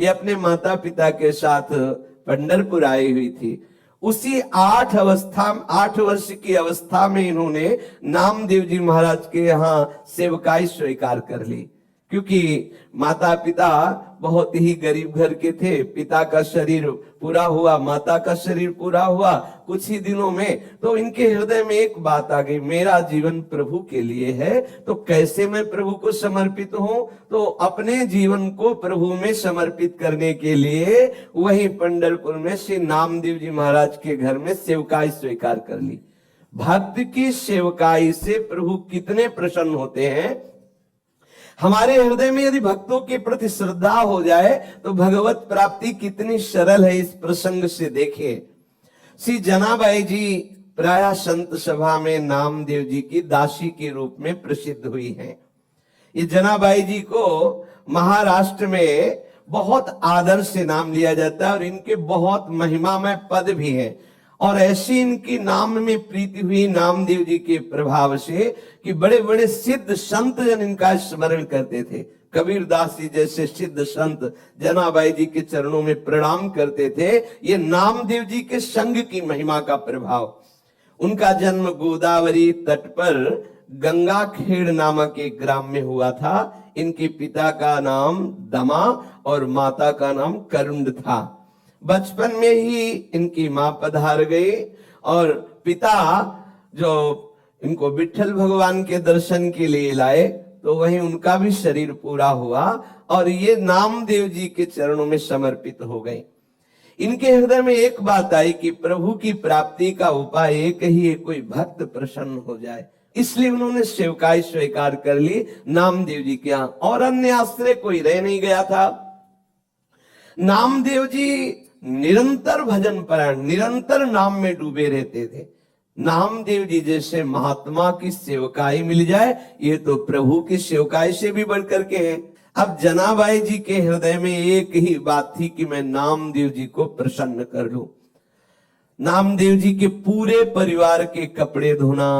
ये अपने माता पिता के साथ पंढरपुर आई हुई थी। उसी 8 वर्ष की अवस्था में इन्होंने नामदेव जी महाराज के यहाँ सेवकाई स्वीकार कर ली, क्योंकि माता पिता बहुत ही गरीब घर के थे। पिता का शरीर पूरा हुआ, माता का शरीर पूरा हुआ कुछ ही दिनों में, तो इनके हृदय में एक बात आ गई, मेरा जीवन प्रभु के लिए है, तो कैसे मैं प्रभु को समर्पित हूं। तो अपने जीवन को प्रभु में समर्पित करने के लिए वही पंढरपुर में श्री नामदेव जी महाराज के घर में सेवकाई स्वीकार कर ली। भक्त की सेवकाई से प्रभु कितने प्रसन्न होते हैं। हमारे हृदय में यदि भक्तों के प्रति श्रद्धा हो जाए तो भगवत प्राप्ति कितनी सरल है, इस प्रसंग से देखिए। श्री जनाबाई जी प्रायः संत सभा में नामदेव जी की दासी के रूप में प्रसिद्ध हुई हैं। ये जनाबाई जी को महाराष्ट्र में बहुत आदर से नाम लिया जाता है और इनके बहुत महिमामय पद भी है। और ऐसी इनकी नाम में प्रीति हुई नामदेव जी के प्रभाव से कि बड़े बड़े सिद्ध संत जन इनका स्मरण करते थे। कबीरदास जी जैसे सिद्ध संत जनाबाई जी के चरणों में प्रणाम करते थे। ये नामदेव जी के संग की महिमा का प्रभाव। उनका जन्म गोदावरी तट पर गंगाखेड़ नामक एक ग्राम में हुआ था। इनके पिता का नाम दमा और माता का नाम करुंड था। बचपन में ही इनकी मां पधार गई और पिता जो इनको विठल भगवान के दर्शन के लिए लाए, तो वहीं उनका भी शरीर पूरा हुआ और ये नामदेव जी के चरणों में समर्पित हो गए। इनके हृदय में एक बात आई कि प्रभु की प्राप्ति का उपाय एक ही है, कोई भक्त प्रसन्न हो जाए। इसलिए उन्होंने सेवकाई स्वीकार कर ली नामदेव जी के यहाँ, और अन्य आश्रय कोई रह नहीं गया था। नामदेव जी निरंतर भजन परायण, निरंतर नाम में डूबे रहते थे। नामदेव जी जैसे महात्मा की सेवकाई मिल जाए, ये तो प्रभु की सेवकाई से भी बढ़कर के है। अब जनाबाई जी के हृदय में एक ही बात थी कि मैं नामदेव जी को प्रसन्न कर लूं। नामदेव जी के पूरे परिवार के कपड़े धोना,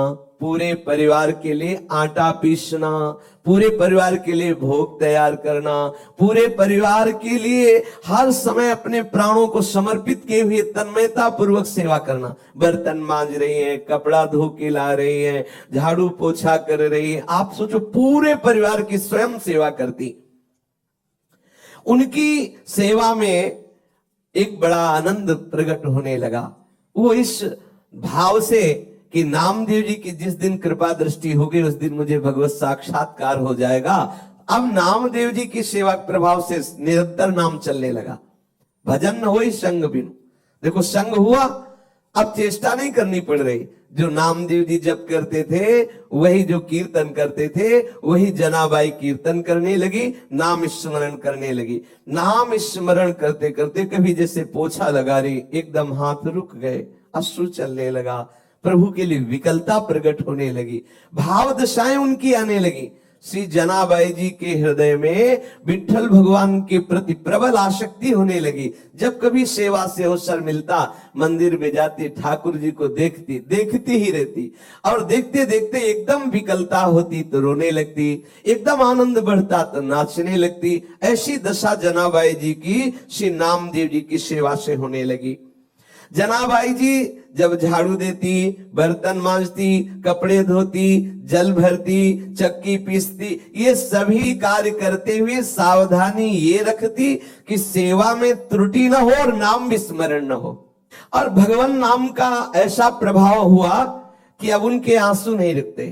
पूरे परिवार के लिए आटा पीसना, पूरे परिवार के लिए भोग तैयार करना, पूरे परिवार के लिए हर समय अपने प्राणों को समर्पित किए हुए तन्मयता पूर्वक सेवा करना। बर्तन मांज रही है, कपड़ा धो के ला रही है, झाड़ू पोछा कर रही है। आप सोचो, पूरे परिवार की स्वयं सेवा करती। उनकी सेवा में एक बड़ा आनंद प्रकट होने लगा। वो इस भाव से कि नामदेव जी की जिस दिन कृपा दृष्टि होगी उस दिन मुझे भगवत साक्षात्कार हो जाएगा। अब नामदेव जी की सेवा प्रभाव से निरंतर नाम चलने लगा। भजन न हो संग बिनु। देखो, संग हुआ, अब चेष्टा नहीं करनी पड़ रही। जो नामदेव जी जप करते थे, वही जो कीर्तन करते थे, वही जनाबाई कीर्तन करने लगी, नाम स्मरण करने लगी। नाम स्मरण करते करते कभी जैसे पोछा लगा रही, एकदम हाथ रुक गए, अश्रु चलने लगा, प्रभु के लिए विकलता प्रकट होने लगी, भाव दशाएं उनकी आने लगी। श्री जनाबाई जी के हृदय में विठल भगवान के प्रति प्रबल आसक्ति होने लगी। जब कभी सेवा से अवसर मिलता, मंदिर में जाती, ठाकुर जी को देखती, देखती ही रहती, और देखते देखते एकदम विकलता होती तो रोने लगती, एकदम आनंद बढ़ता तो नाचने लगती। ऐसी दशा जनाबाई जी की श्री नामदेव जी की सेवा से होने लगी। जनाबाई जी जब झाड़ू देती, बर्तन मांजती, कपड़े धोती, जल भरती, चक्की पीसती, ये सभी कार्य करते हुए सावधानी ये रखती कि सेवा में त्रुटि न हो और नाम विस्मरण न हो। और भगवान नाम का ऐसा प्रभाव हुआ कि अब उनके आंसू नहीं रुकते।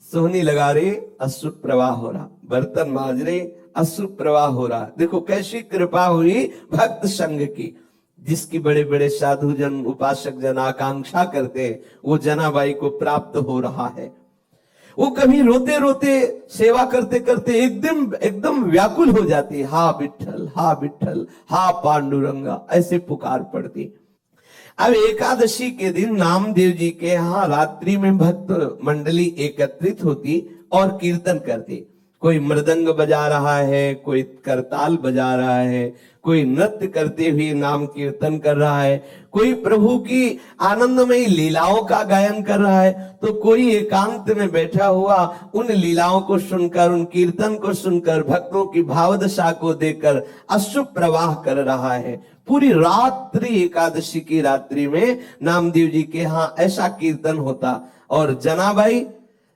सोहनी लगा रहे, अश्रु प्रवाह हो रहा, बर्तन मांज रहे, अश्रु प्रवाह हो रहा। देखो कैसी कृपा हुई भक्त संग की, जिसकी बड़े बड़े साधु जन, उपासक जन आकांक्षा करते, वो जनाबाई को प्राप्त हो रहा है। वो कभी रोते रोते सेवा करते करते एकदम व्याकुल हो जाती, हा विठल, हा विठल, हा पांडुरंगा, ऐसे पुकार पड़ती। अब एकादशी के दिन नामदेव जी के यहाँ रात्रि में भक्त मंडली एकत्रित होती और कीर्तन करती। कोई मृदंग बजा रहा है, कोई करताल बजा रहा है, कोई नृत्य करते हुए नाम कीर्तन कर रहा है, कोई प्रभु की आनंदमयी लीलाओं का गायन कर रहा है, तो कोई एकांत में बैठा हुआ उन लीलाओं को सुनकर, उन कीर्तन को सुनकर, भक्तों की भावदशा को देखकर अश्रु प्रवाह कर रहा है। पूरी रात्रि, एकादशी की रात्रि में नामदेव जी के यहाँ ऐसा कीर्तन होता। और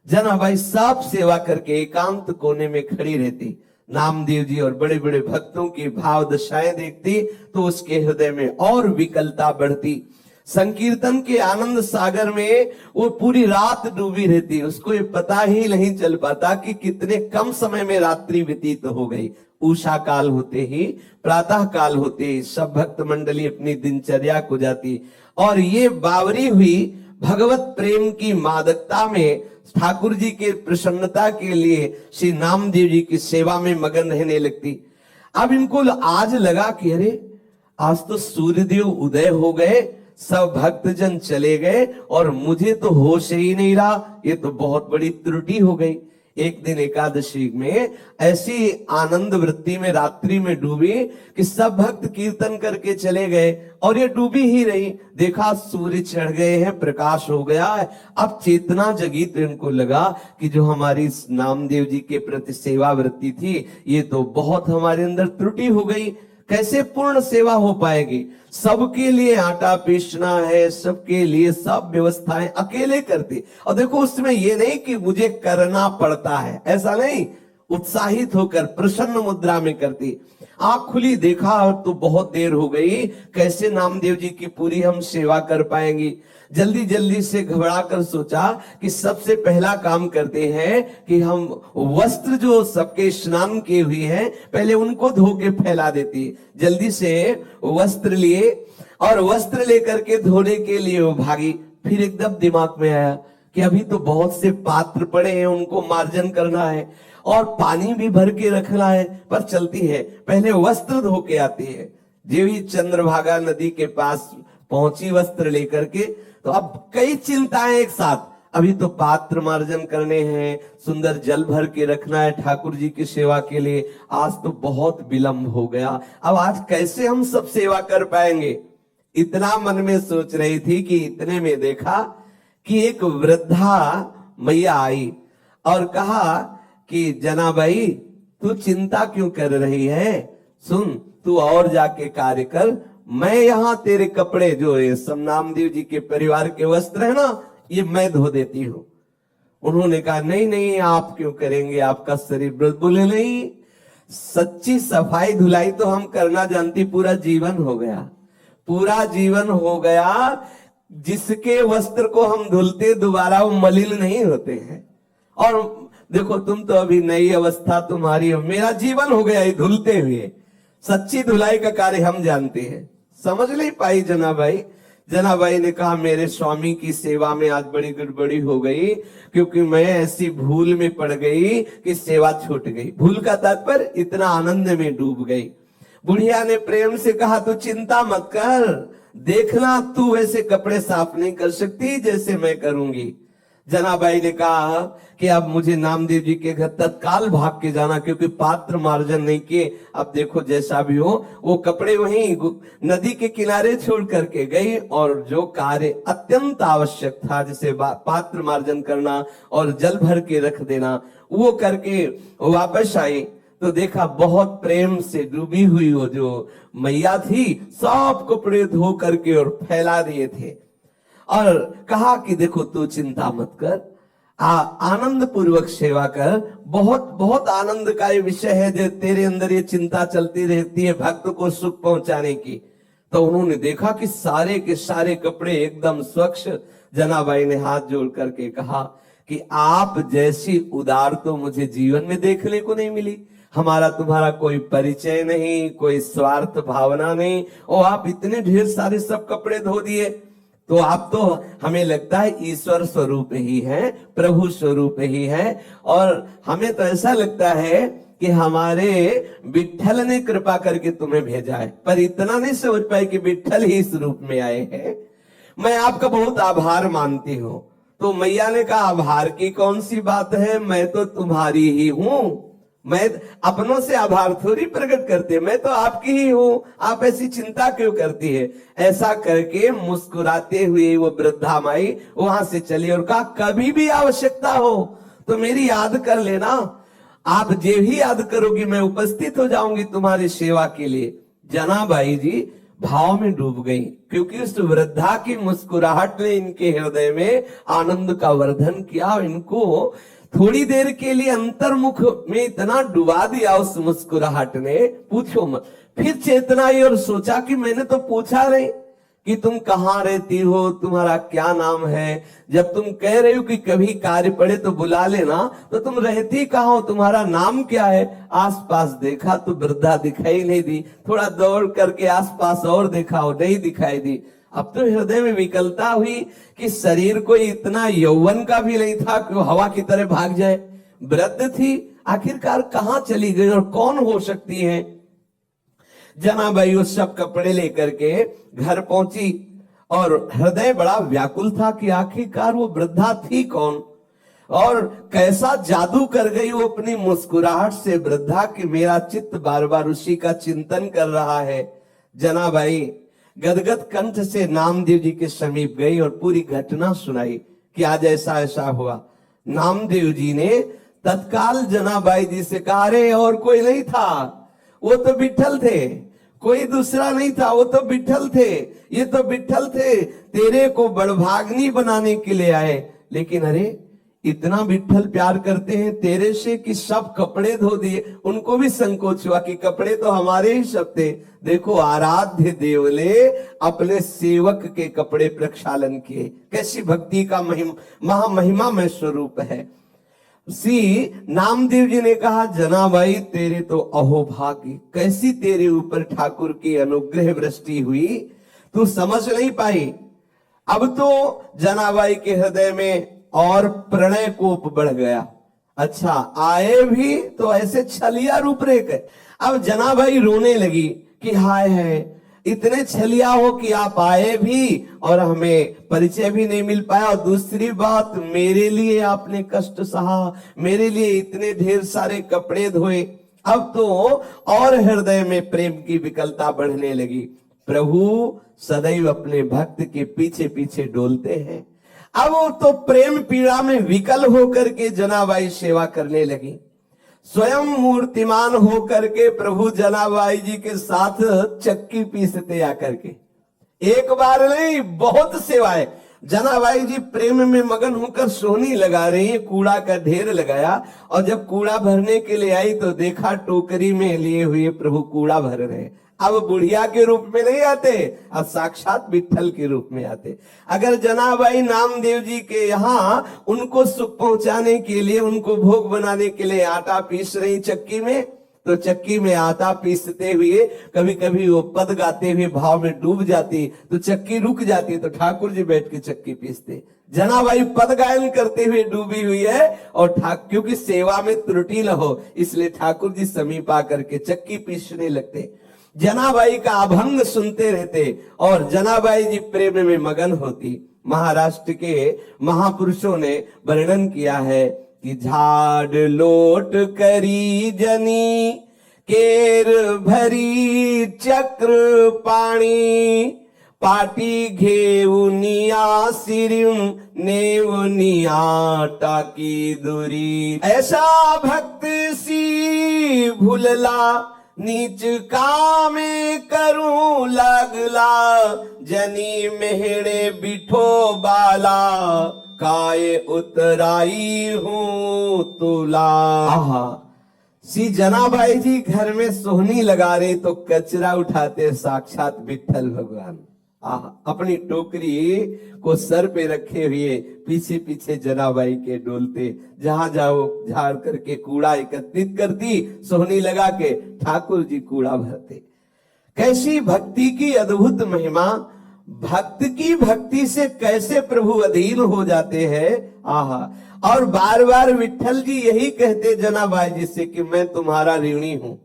जनाबाई सब सेवा करके एकांत कोने में खड़ी रहती। नामदेव जी और बड़े बड़े भक्तों की भाव दशाएं देखती तो उसके हृदय में और विकलता बढ़ती। संकीर्तन के आनंद सागर में वो पूरी रात डूबी रहती। उसको ये पता ही नहीं चल पाता कि कितने कम समय में रात्रि व्यतीत हो गई। उषा काल होते ही, प्रातः काल होते ही सब भक्त मंडली अपनी दिनचर्या को जाती। और ये बावरी हुई भगवत प्रेम की मादकता में ठाकुर जी के प्रसन्नता के लिए श्री नामदेव जी की सेवा में मगन रहने लगती। अब इनको आज लगा कि अरे आज तो सूर्यदेव उदय हो गए, सब भक्तजन चले गए और मुझे तो होश ही नहीं रहा, ये तो बहुत बड़ी त्रुटि हो गई। एक दिन एकादशी में ऐसी आनंद वृत्ति में रात्रि में डूबी कि सब भक्त कीर्तन करके चले गए और ये डूबी ही रही। देखा सूर्य चढ़ गए हैं, प्रकाश हो गया है। अब चेतना जगी तो इनको लगा कि जो हमारी नामदेव जी के प्रति सेवा वृत्ति थी, ये तो बहुत हमारे अंदर त्रुटि हो गई। कैसे पूर्ण सेवा हो पाएगी? सबके लिए आटा पीसना है, सबके लिए सब व्यवस्थाएं अकेले करती। और देखो उसमें ये नहीं कि मुझे करना पड़ता है, ऐसा नहीं, उत्साहित होकर प्रसन्न मुद्रा में करती। आंख खुली, देखा तो बहुत देर हो गई, कैसे नामदेव जी की पूरी हम सेवा कर पाएंगी। जल्दी जल्दी से घबरा कर सोचा कि सबसे पहला काम करते हैं कि हम वस्त्र जो सबके स्नान किए हुए हैं पहले उनको धो के फैला देती। जल्दी से वस्त्र लिए और वस्त्र लेकर के धोने के लिए वो भागी। फिर एकदम दिमाग में आया कि अभी तो बहुत से पात्र पड़े हैं, उनको मार्जन करना है और पानी भी भर के रखना है, पर चलती है पहले वस्त्र धो के आती है। जो ही चंद्रभागा नदी के पास पहुंची वस्त्र लेकर के, तो अब कई चिंताएं एक साथ। अभी तो पात्र मार्जन करने हैं, सुंदर जल भर के रखना है ठाकुर जी की सेवा के लिए, आज तो बहुत विलंब हो गया, अब आज कैसे हम सब सेवा कर पाएंगे। इतना मन में सोच रही थी कि इतने में देखा कि एक वृद्धा मैया आई और कहा कि जनाबाई तू चिंता क्यों कर रही है, सुन तू और जाके कार्य कर, मैं यहाँ तेरे कपड़े जो है सब नामदेव जी के परिवार के वस्त्र है ना, ये मैं धो देती हूँ। उन्होंने कहा नहीं नहीं आप क्यों करेंगे, आपका शरीर। बोले नहीं, सच्ची सफाई धुलाई तो हम करना जानती, पूरा जीवन हो गया, पूरा जीवन हो गया। जिसके वस्त्र को हम धुलते दोबारा वो मलिन नहीं होते हैं। और देखो तुम तो अभी नई अवस्था तुम्हारी, मेरा जीवन हो गया ये धुलते हुए। सच्ची धुलाई का कार्य हम जानते हैं। समझ नहीं पाई जनाबाई ने कहा मेरे स्वामी की सेवा में आज बड़ी गड़बड़ी हो गई, क्योंकि मैं ऐसी भूल में पड़ गई कि सेवा छूट गई। भूल का तात्पर्य इतना आनंद में डूब गई। बुढ़िया ने प्रेम से कहा तू चिंता मत कर, देखना तू वैसे कपड़े साफ नहीं कर सकती जैसे मैं करूंगी। जनाबाई ने कहा कि अब मुझे नामदेव जी के घर तत्काल भाग के जाना, क्योंकि पात्र मार्जन नहीं किए। अब देखो जैसा भी हो, वो कपड़े वहीं नदी के किनारे छोड़ करके गई और जो कार्य अत्यंत आवश्यक था, जैसे पात्र मार्जन करना और जल भर के रख देना, वो करके वापस आई तो देखा बहुत प्रेम से डूबी हुई वो जो मैया थी, सब कपड़े धो करके और फैला दिए थे और कहा कि देखो तू चिंता मत कर, आनंद पूर्वक सेवा कर। बहुत बहुत आनंद का ये विषय है जो तेरे अंदर ये चिंता चलती रहती है भक्त को सुख पहुंचाने की। तो उन्होंने देखा कि सारे के सारे कपड़े एकदम स्वच्छ। जनाबाई ने हाथ जोड़ करके कहा कि आप जैसी उदार तो मुझे जीवन में देखने को नहीं मिली। हमारा तुम्हारा कोई परिचय नहीं, कोई स्वार्थ भावना नहीं, और आप इतने ढेर सारे सब कपड़े धो दिए। तो आप तो हमें लगता है ईश्वर स्वरूप ही है, प्रभु स्वरूप ही है, और हमें तो ऐसा लगता है कि हमारे विठल ने कृपा करके तुम्हें भेजा है। पर इतना नहीं समझ पाए कि विठल ही इस रूप में आए हैं। मैं आपका बहुत आभार मानती हूँ। तो मैया ने कहा आभार की कौन सी बात है, मैं तो तुम्हारी ही हूँ। मैं अपनों से आभार थोड़ी प्रकट करते, मैं तो आपकी ही हूं, आप ऐसी चिंता क्यों करती है। ऐसा करके मुस्कुराते हुए वो वृद्धा माई वहां से चली और कहा कभी भी आवश्यकता हो तो मेरी याद कर लेना, आप जे भी याद करोगी मैं उपस्थित हो जाऊंगी तुम्हारी सेवा के लिए। जनाबाई जी भाव में डूब गई, क्योंकि उस वृद्धा की मुस्कुराहट ने इनके हृदय में आनंद का वर्धन किया। इनको थोड़ी देर के लिए अंतर्मुख में इतना डुबा दिया उस मुस्कुराहट ने, पूछो मत। फिर चेतना आई और सोचा कि मैंने तो पूछा नहीं कि तुम कहाँ रहती हो, तुम्हारा क्या नाम है। जब तुम कह रहे हो कि कभी कार्य पड़े तो बुला लेना, तो तुम रहती कहाँ हो, तुम्हारा नाम क्या है। आसपास देखा तो वृद्धा दिखाई नहीं दी, थोड़ा दौड़ करके आसपास और देखा हो, नहीं दिखाई दी। अब तो हृदय में विकलता हुई कि शरीर को इतना यौवन का भी नहीं था कि वो हवा की तरह भाग जाए। वृद्ध थी, आखिरकार कहाँ चली गई और कौन हो सकती है। जनाबाई उस सब कपड़े लेकर के घर पहुंची और हृदय बड़ा व्याकुल था कि आखिरकार वो वृद्धा थी कौन और कैसा जादू कर गई वो अपनी मुस्कुराहट से वृद्धा की मेरा चित्त बार बार उसी का चिंतन कर रहा है। जनाबाई गदगद कंठ से नामदेव जी के समीप गई और पूरी घटना सुनाई कि आज ऐसा ऐसा हुआ। नामदेव जी ने तत्काल जनाबाई जी से कहा, अरे और कोई नहीं था, वो तो विठल थे, कोई दूसरा नहीं था, वो तो विठल थे, ये तो विठल थे, तेरे को बड़भाग्नी बनाने के लिए आए। लेकिन अरे इतना विठल प्यार करते हैं तेरे से कि सब कपड़े धो दिए। उनको भी संकोच हुआ कि कपड़े तो हमारे ही सब थे। देखो आराध्य देव ने अपने सेवक के कपड़े प्रक्षालन किए, कैसी भक्ति का महिमा में स्वरूप है। नामदेव जी ने कहा, जनाबाई तेरे तो अहोभाग्य, कैसी तेरे ऊपर ठाकुर की अनुग्रह वृष्टि हुई, तू समझ नहीं पाई। अब तो जनाबाई के हृदय में और प्रणय कोप बढ़ गया। अच्छा आए भी तो ऐसे छलिया रूपरेख है। अब जनाबाई रोने लगी कि हाय है, इतने छलिया हो कि आप आए भी और हमें परिचय भी नहीं मिल पाया, और दूसरी बात मेरे लिए आपने कष्ट सहा, मेरे लिए इतने ढेर सारे कपड़े धोए। अब तो और हृदय में प्रेम की विकलता बढ़ने लगी। प्रभु सदैव अपने भक्त के पीछे पीछे डोलते हैं। अब वो तो प्रेम पीड़ा में विकल होकर के जनाबाई सेवा करने लगी। स्वयं मूर्तिमान होकर के प्रभु जनाबाई जी के साथ चक्की पीसते आकर के, एक बार नहीं बहुत सेवाएं। जनाबाई जी प्रेम में मगन होकर सोहनी लगा रही है, कूड़ा का ढेर लगाया, और जब कूड़ा भरने के लिए आई तो देखा टोकरी में लिए हुए प्रभु कूड़ा भर रहे। अब बुढ़िया के रूप में नहीं आते, अब साक्षात विठल के रूप में आते। अगर जनाबाई नामदेव जी के यहाँ उनको सुख पहुंचाने के लिए, उनको भोग बनाने के लिए आटा पीस रही चक्की में, तो चक्की में आटा पीसते हुए कभी कभी वो पद गाते हुए भाव में डूब जाती, तो चक्की रुक जाती, तो ठाकुर जी बैठ के चक्की पीसते। जनाबाई पद गायन करते हुए डूबी हुई है, और क्योंकि सेवा में त्रुटि न हो इसलिए ठाकुर जी समीप आकर के चक्की पीसने लगते। जनाबाई का अभंग सुनते रहते और जनाबाई जी प्रेम में मगन होती। महाराष्ट्र के महापुरुषों ने वर्णन किया है कि झाड़ लोट करी जनी, केर भरी चक्र पाणी, पाटी घेउनिया सिरिम नेवनिया टाकी दूरी। ऐसा भक्त सी भूलला, नीच कामे करूं लगला, जनी मेहड़े बिठो बाला, काय उतराई हूं तुला। श्री जनाबाई जी घर में सोहनी लगा रहे तो कचरा उठाते साक्षात विठल भगवान। अपनी टोकरी को सर पे रखे हुए पीछे पीछे जनाबाई के डोलते, जहां जाओ झाड़ करके कूड़ा एकत्रित करती, सोहनी लगा के ठाकुर जी कूड़ा भरते। कैसी भक्ति की अद्भुत महिमा, भक्त की भक्ति से कैसे प्रभु अधीन हो जाते हैं। आहा, और बार बार विठल जी यही कहते जनाबाई जी से कि मैं तुम्हारा ऋणी हूं।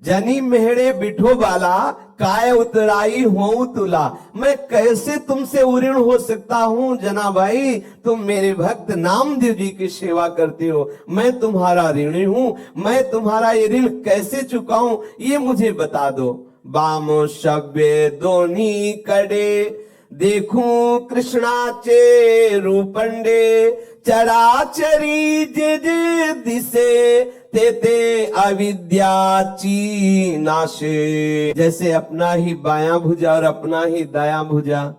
जनी मेहड़े बिठो बाला काय उतराई हो तुला। मैं कैसे तुमसे ऋण हो सकता हूं जना भाई, तुम मेरे भक्त नामदेव जी की सेवा करते हो, मैं तुम्हारा ऋणी हूं, मैं तुम्हारा ये ऋण कैसे चुकाऊं ये मुझे बता दो। बामो सभ्य दोनी कड़े देखूं कृष्णाचे रूपंडे, चराचरी जे जे दिसे ते ते अविद्याची नाशे। जैसे अपना ही बायां भुजा और अपना ही दायां भुजा,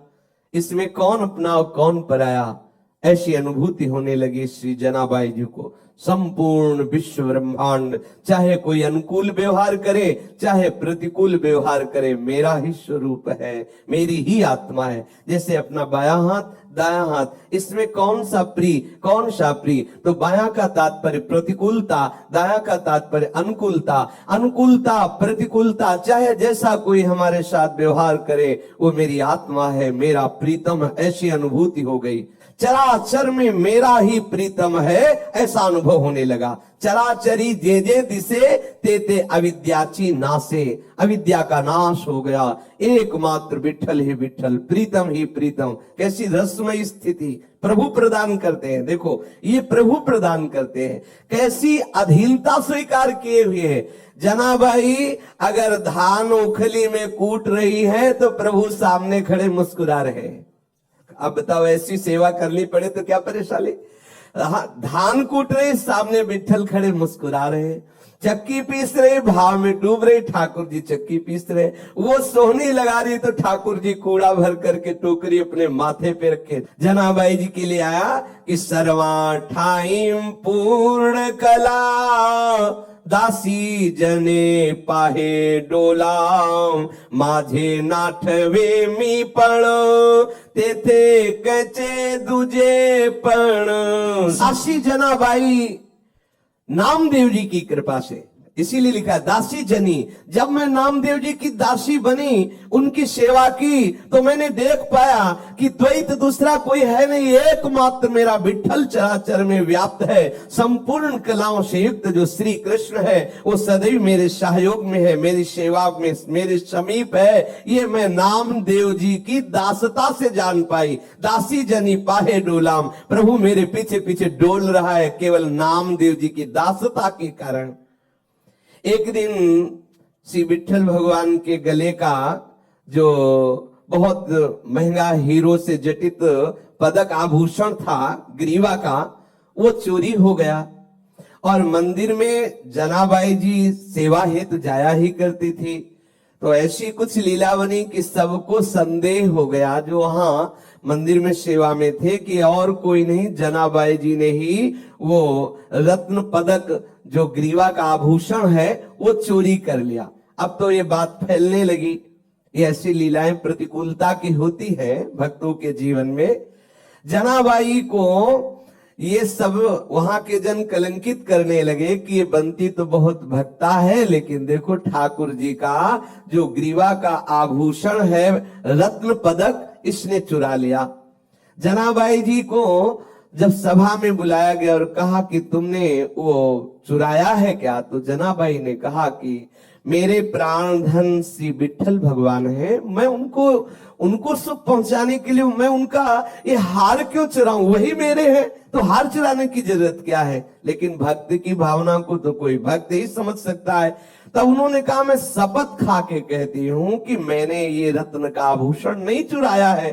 इसमें कौन अपना और कौन पराया, ऐसी अनुभूति होने लगी श्री जनाबाई जी को। संपूर्ण विश्व ब्रह्मांड चाहे कोई अनुकूल व्यवहार करे चाहे प्रतिकूल व्यवहार करे, मेरा ही स्वरूप है, मेरी ही आत्मा है। जैसे अपना बायां हाथ दायां हाथ, इसमें कौन सा प्रिय कौन सा प्रिय, तो बायां का तात्पर्य प्रतिकूलता, दायां का तात्पर्य अनुकूलता। अनुकूलता प्रतिकूलता चाहे जैसा कोई हमारे साथ व्यवहार करे, वो मेरी आत्मा है, मेरा प्रीतम है, ऐसी अनुभूति हो गई। चराचर में मेरा ही प्रीतम है, ऐसा अनुभव होने लगा। चराचरी जे जे दिसे ते ते अविद्याची नासे, अविद्या का नाश हो गया। एकमात्र विठल ही विठल, प्रीतम ही प्रीतम। कैसी रसमयी स्थिति प्रभु प्रदान करते हैं। देखो ये प्रभु प्रदान करते हैं, कैसी अधीनता स्वीकार किए हुए है। जनाबाई अगर धान ओखली में कूट रही है तो प्रभु सामने खड़े मुस्कुरा रहे हैं। अब बताओ ऐसी सेवा करनी पड़े तो क्या परेशानी। धान कूट रहे सामने विठल खड़े मुस्कुरा रहे, चक्की पीस रहे भाव में डूब रहे, ठाकुर जी चक्की पीस रहे, वो सोहनी लगा रही तो ठाकुर जी कूड़ा भर करके टोकरी अपने माथे पे रखे जनाबाई जी के लिए आया कि सर्वा ठाइम पूर्ण कला दासी जने पाहे डोला, माझे नाठवे मी पण तेथे कचे दुजे पण। दासी जनाबाई नामदेव जी की कृपा से, इसीलिए लिखा है दासी जनी। जब मैं नामदेव जी की दासी बनी, उनकी सेवा की, तो मैंने देख पाया कि द्वैत दूसरा कोई है नहीं, एकमात्र मेरा विठल चराचर में व्याप्त है। संपूर्ण कलाओं से युक्त जो श्री कृष्ण है वो सदैव मेरे सहयोग में है, मेरी सेवा में मेरे समीप है। ये मैं नामदेव जी की दासता से जान पाई। दासी जनी पाहे डोलाम, प्रभु मेरे पीछे पीछे डोल रहा है केवल नामदेव जी की दासता के कारण। एक दिन श्री विठल भगवान के गले का जो बहुत महंगा हीरो से जटित पदक आभूषण था ग्रीवा का, वो चोरी हो गया। और मंदिर में जनाबाई जी सेवा हेतु जाया ही करती थी, तो ऐसी कुछ लीला बनी कि सबको संदेह हो गया जो वहां मंदिर में सेवा में थे कि और कोई नहीं, जनाबाई जी ने ही वो रत्न पदक जो ग्रीवा का आभूषण है वो चोरी कर लिया। अब तो ये बात फैलने लगी। ये ऐसी लीलाएं प्रतिकूलता की होती है भक्तों के जीवन में। जनाबाई को ये सब वहां के जन कलंकित करने लगे कि ये बंती तो बहुत भक्ता है, लेकिन देखो ठाकुर जी का जो ग्रीवा का आभूषण है रत्न पदक, इसने चुरा लिया। जनाबाई जी को जब सभा में बुलाया गया और कहा कि तुमने वो चुराया है क्या, तो जनाबाई ने कहा कि मेरे प्राण धन श्री विठल भगवान है, मैं उनको सुख पहुंचाने के लिए मैं उनका ये हार क्यों चुराऊं, वही मेरे हैं, तो हार चुराने की जरूरत क्या है। लेकिन भक्ति की भावना को तो कोई भक्त ही समझ सकता है। तब उन्होंने कहा मैं शपथ खा के कहती हूं कि मैंने ये रत्न का आभूषण नहीं चुराया है।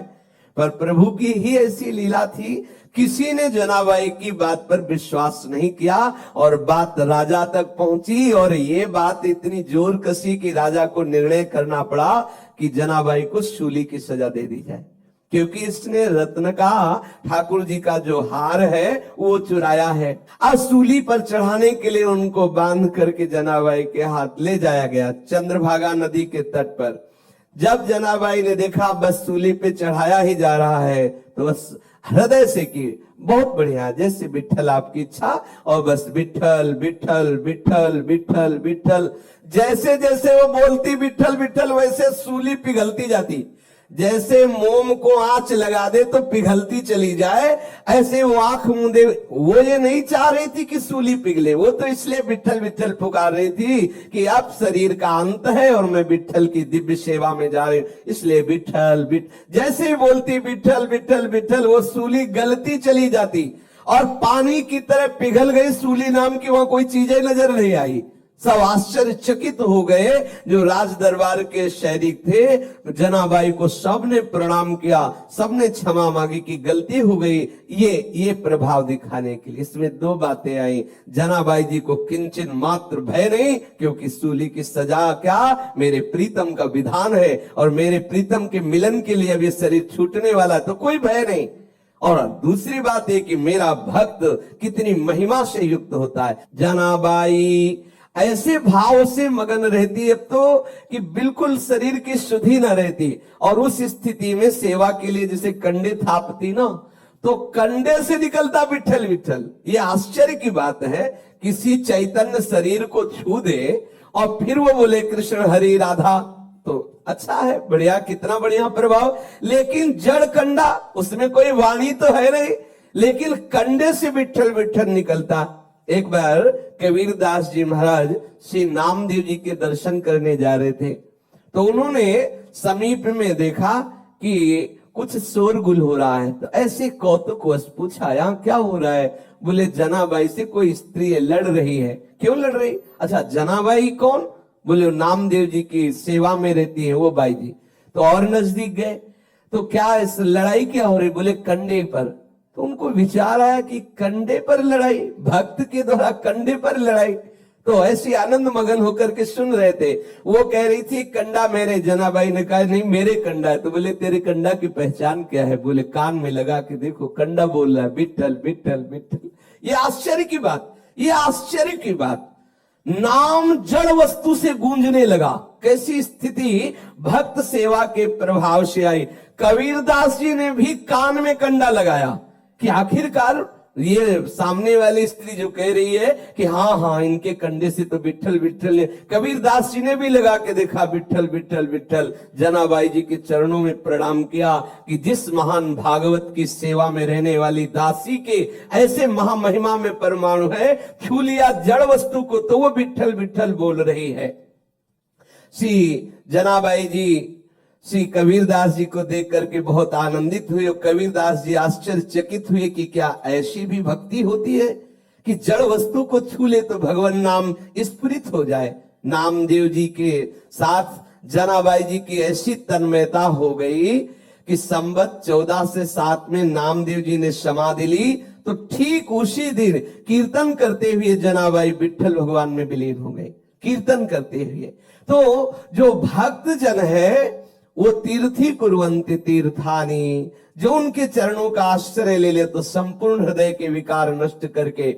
पर प्रभु की ही ऐसी लीला थी, किसी ने जनाबाई की बात पर विश्वास नहीं किया और बात राजा तक पहुंची। और ये बात इतनी जोर कसी कि राजा को निर्णय करना पड़ा कि जनाबाई को शूली की सजा दे दी जाए, क्योंकि इसने रत्न का ठाकुर जी का जो हार है वो चुराया है। आज सूली पर चढ़ाने के लिए उनको बांध करके जनाबाई के हाथ ले जाया गया चंद्रभागा नदी के तट पर। जब जनाबाई ने देखा बस सूली पे चढ़ाया ही जा रहा है, तो बस हृदय से की बहुत बढ़िया, जैसे विठल आपकी इच्छा, और बस विठल विठल विठल विठल विठल, जैसे जैसे वो बोलती विठल विठल वैसे सूली पिघलती जाती। जैसे मोम को आंच लगा दे तो पिघलती चली जाए, ऐसे वो आंख मूंदे। वो ये नहीं चाह रही थी कि सूली पिघले, वो तो इसलिए विट्ठल विट्ठल पुकार रही थी कि अब शरीर का अंत है और मैं विट्ठल की दिव्य सेवा में जा रही हूं, इसलिए विट्ठल विट्ठल। जैसे ही बोलती विट्ठल विट्ठल विट्ठल, वो सूली गलती चली जाती और पानी की तरह पिघल गई। सूली नाम की वहां कोई चीजें नजर नहीं आई। सब आश्चर्यचकित हो गए। जो राज दरबार के सैनिक थे, जनाबाई को सबने प्रणाम किया, सबने क्षमा मांगी कि गलती हो गई। ये प्रभाव दिखाने के लिए इसमें दो बातें आई। जनाबाई जी को किंचन मात्र भय नहीं, क्योंकि सूली की सजा क्या, मेरे प्रीतम का विधान है और मेरे प्रीतम के मिलन के लिए अब ये शरीर छूटने वाला, तो कोई भय नहीं। और दूसरी बात है कि मेरा भक्त कितनी महिमा से युक्त होता है। जनाबाई ऐसे भाव से मगन रहती है अब तो कि बिल्कुल शरीर की शुद्धि न रहती, और उस स्थिति में सेवा के लिए जैसे कंडे थापती ना, तो कंडे से निकलता विट्ठल विट्ठल। ये आश्चर्य की बात है, किसी चैतन्य शरीर को छू दे और फिर वो बोले कृष्ण हरि राधा, तो अच्छा है, बढ़िया, कितना बढ़िया प्रभाव। लेकिन जड़ कंडा, उसमें कोई वाणी तो है नहीं, लेकिन कंडे से विट्ठल विट्ठल निकलता। एक बार कबीर दास जी महाराज श्री नामदेव जी के दर्शन करने जा रहे थे, तो उन्होंने समीप में देखा कि कुछ शोरगुल हो रहा है। तो ऐसे कौतुकवश पूछा, यहाँ क्या हो रहा है? बोले जनाबाई से कोई स्त्री लड़ रही है। क्यों लड़ रही? अच्छा, जनाबाई कौन? बोले नामदेव जी की सेवा में रहती है वो बाई जी। तो और नजदीक गए तो क्या इस लड़ाई क्या हो रही? बोले कंडे पर। तो उनको विचार आया कि कंडे पर लड़ाई, भक्त के द्वारा कंडे पर लड़ाई। तो ऐसी आनंद मगन होकर के सुन रहे थे। वो कह रही थी कंडा मेरे, जनाबाई ने कहा नहीं मेरे कंडा है। तो बोले तेरे कंडा की पहचान क्या है? बोले कान में लगा के देखो, कंडा बोल रहा है विट्ठल विट्ठल विट्ठल। ये आश्चर्य की बात, ये आश्चर्य की बात। नाम जड़ वस्तु से गूंजने लगा। कैसी स्थिति भक्त सेवा के प्रभाव से आई। कबीरदास जी ने भी कान में कंडा लगाया कि आखिरकार ये सामने वाली स्त्री जो कह रही है कि हाँ हाँ इनके कंडे से तो विट्ठल विट्ठल, कबीरदास जी ने भी लगा के देखा विट्ठल विट्ठल विट्ठल। जनाबाई जी के चरणों में प्रणाम किया कि जिस महान भागवत की सेवा में रहने वाली दासी के ऐसे महामहिमा में परमाणु है, छू लिया जड़ वस्तु को तो वो विट्ठल विट्ठल बोल रही है। श्री जनाबाई जी श्री कबीरदास जी को देख करके बहुत आनंदित हुए। कबीरदास जी आश्चर्यचकित हुए कि क्या ऐसी भी भक्ति होती है कि जड़ वस्तु को छू ले तो भगवान नाम स्फुरित हो जाए। नामदेव जी के साथ जनाबाई जी की ऐसी तन्मयता हो गई कि संवत 14 से 7 में नामदेव जी ने समाधि ली, तो ठीक उसी दिन कीर्तन करते हुए जनाबाई विट्ठल भगवान में विलीन हो गए, कीर्तन करते हुए। तो जो भक्त जन है वो तीर्थी कुर्वन्ति तीर्थानी, जो उनके चरणों का आश्रय ले ले तो संपूर्ण हृदय के विकार नष्ट करके